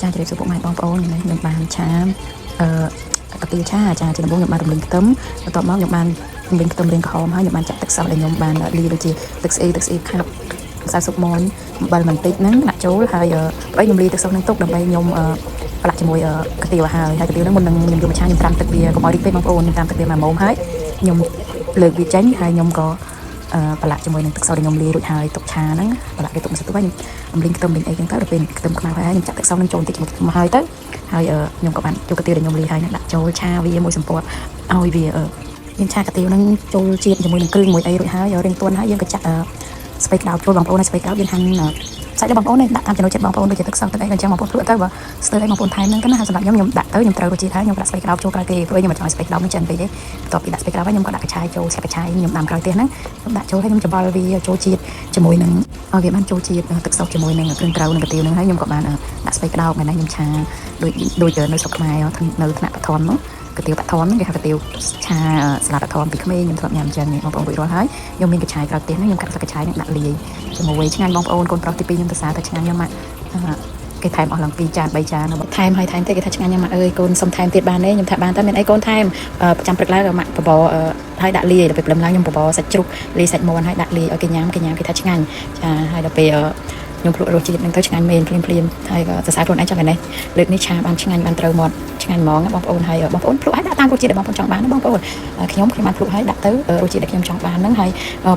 ចាជម្រាបសួរពុកម៉ែបងប្អូនខ្ញុំបានឆាកាទៀវឆាចាជាដំបូងខ្ញុំបានរំលឹងខ្ទឹមបន្ទាប់មកខ្ញុំបានរំលឹងខ្ទឹមរាងក្រហមហើយខ្ញុំបានចាក់ទឹកសោះដែលខ្ញុំបានលាយដូចជាទឹកស្អុយខាប់ខ្សែស៊ុបមាន់អំបិលបន្តិចហ្នឹងដាក់ចូលហើយពេលខ្ញុំលាយទឹកសោះហ្នឹងទុកដើម្បីខ្ញុំប្រឡាក់ជាមួយកាទៀវហើយកាទៀវហ្នឹងមុននឹងខ្ញុំយកមកឆាខ្ញុំត្រាំទឹកវាកុំឲ្យរីកពេកបងប្អូនខ្ញុំត្រាំទឹកវាមួយម៉ោងហើយខ្ញុំលើកវាចេញហើយខ្ញុំក៏ប្រឡាក់ជាមួយនឹងទឹកសោះដែលខ្ញុំលាយរួចហើយទុកឆាហ្នឹងប្រឡាក់គេទុកមួយសន្ទុះហើយខ្ញុំរំលឹងខ្ទឹមលេងអីហ្នឹងទៅដល់ពេលខ្ទឹមខ្មៅហើយខ្ញុំចាក់ទឹកសោះហ្នឹងចូលបន្តិចជាមួយមកហើយទៅហើយខ្ញុំក៏បានយកកាទៀវដែលខ្ញុំលាយហើយហ្នឹងដាក់ចូលឆាវាមួយសម្ពត់ឲ្យវាយើងឆាកាទៀវហ្នឹងចូលជាតិជាមួយនឹងគ្រឿងមួយអីរួចហើយរៀងទន់ហើយយើងក៏ចាក់ស្ពៃក្តោបចូលបងប្អូនស្ពៃក្តោបយើងហាន់សាច់របស់បងប្អូននេះដាក់តាមចំណូលចិត្តបងប្អូនដូចជាទឹកសោះទឹកអីអញ្ចឹងបងប្អូនភ្លក់ទៅបើស្ទើរឲ្យបងប្អូនថែមហ្នឹងទៅណាហើយសម្រាប់ខ្ញុំដាក់ទៅខ្ញុំត្រូវរសជាតិហើយខ្ញុំដាក់ស្ពៃក្តោបចូលក្រោយគេព្រោះខ្ញុំមិនចង់ឲ្យស្ពៃក្តោបហ្នឹងចិនពេកទេបន្ទាប់ពីដាក់ស្ពៃក្តោបហើយខ្ញុំក៏ដាក់កញ្ឆាយចូលស្កាកញ្ឆាយខ្ញុំដាំក្រោយទៀតហ្នឹងខ្ញុំដាក់ចូលហើយខ្ញុំច្បល់វាចូលជាតិជាមួយនឹងឲ្យវាបានចូលជាតិទឹកសោះជាមួយនឹងគ្រឿងក្រៅនឹងកាទៀវហ្នឹងហើយខ្ញុំក៏បានដាក់ស្ពៃក្តោបមែនណាខ្ញុំឆាដូចនៅស្រុកខ្មែរនៅថ្នាក់បឋមនោះកាទៀវបឋមហ្នឹងគេហៅកាទៀវឆាសាឡាបឋមពីក្មេងខ្ញុំធ្លាប់ញ៉ាំអញ្ចឹងបងប្អូនរួចរាល់ហើយខ្ញុំមានកញ្ឆាយក្រោយទៀតហ្នឹងខ្ញុំកាត់ស្លឹកកញ្ឆាយហ្នឹងដាក់លាយជាមួយឆ្ងាញ់បងប្អូនកូនប្រុសទី2ខ្ញុំទៅសារតែឆ្ងាញ់ខ្ញុំគេថែមអស់ឡើង2ចាន3ចានថែមហើយថែមទៀតគេថាឆ្ងាញ់ម៉ាក់អើយកូនសុំថែមទៀតបានទេខ្ញុំថាបានតែមានអីកូនថែមប្រចាំព្រឹកឡើងម៉ាក់បបរហើយដាក់លាយដល់ពេលព្រលឹមឡើងខ្ញុំបបរសាច់ជ្រូកលាយសាច់មាន់ហើយដាក់លាយឲ្យគេញ៉ាំគេថាឆ្ងាញ់ចាហើយដល់ពេលខ្ញុំភ្លក់រសជាតិហ្នឹងទៅឆ្ងាញ់មែនភ្លាមហើយក៏សរសើរខ្លួនឯងចឹងហ្នឹងលើកនេះឆាបានឆ្ងាញ់បានត្រូវមាត់ឆ្ងាញ់ហ្មងបងប្អូនហើយបងប្អូនភ្លក់ឲ្យដាក់តាមរសជាតិដែលបងប្អូនចង់បានណាបងប្អូនខ្ញុំបានភ្លក់ឲ្យដាក់ទៅរសជាតិដែលខ្ញុំចង់បានហ្នឹងហើយ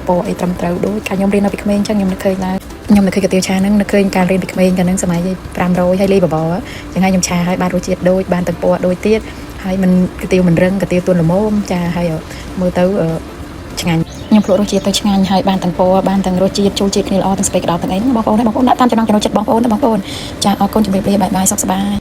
ពណ៌អីត្រឹមត្រូវដូចខ្ញុំរៀននៅពីក្មេងចឹងខ្ញុំនឹកឃើញឡើងខ្ញុំនឹកឃើញកាទៀវឆាហ្នឹងនឹកឃើញការរៀនពីក្មេងកាលហ្នឹងសម័យ500ហើយលាយបបរចឹងហើយខ្ញុំឆាឲ្យបានរសជាតិដូចបានទាំងពណ៌ដូចទៀតហើយមិនកាទៀវមិនរឹងកាទៀវទន់ល្មមចាហើយមើលទៅឆ្ងាញ់ខ្ញុំភ្លក់រសជាតិទៅឆ្ងាញ់ហើយបានទាំងពណ៌បានទាំងរសជាតិចូលជាតិគ្នាល្អទាំងស្ពៃក្តោបទាំងអីបងប្អូនដាក់តាមចំណង់ចំណូលចិត្តបងប្អូនណាបងប្អូនចាអរគុណជម្រាបលាបាយបាយសុខសប្បាយ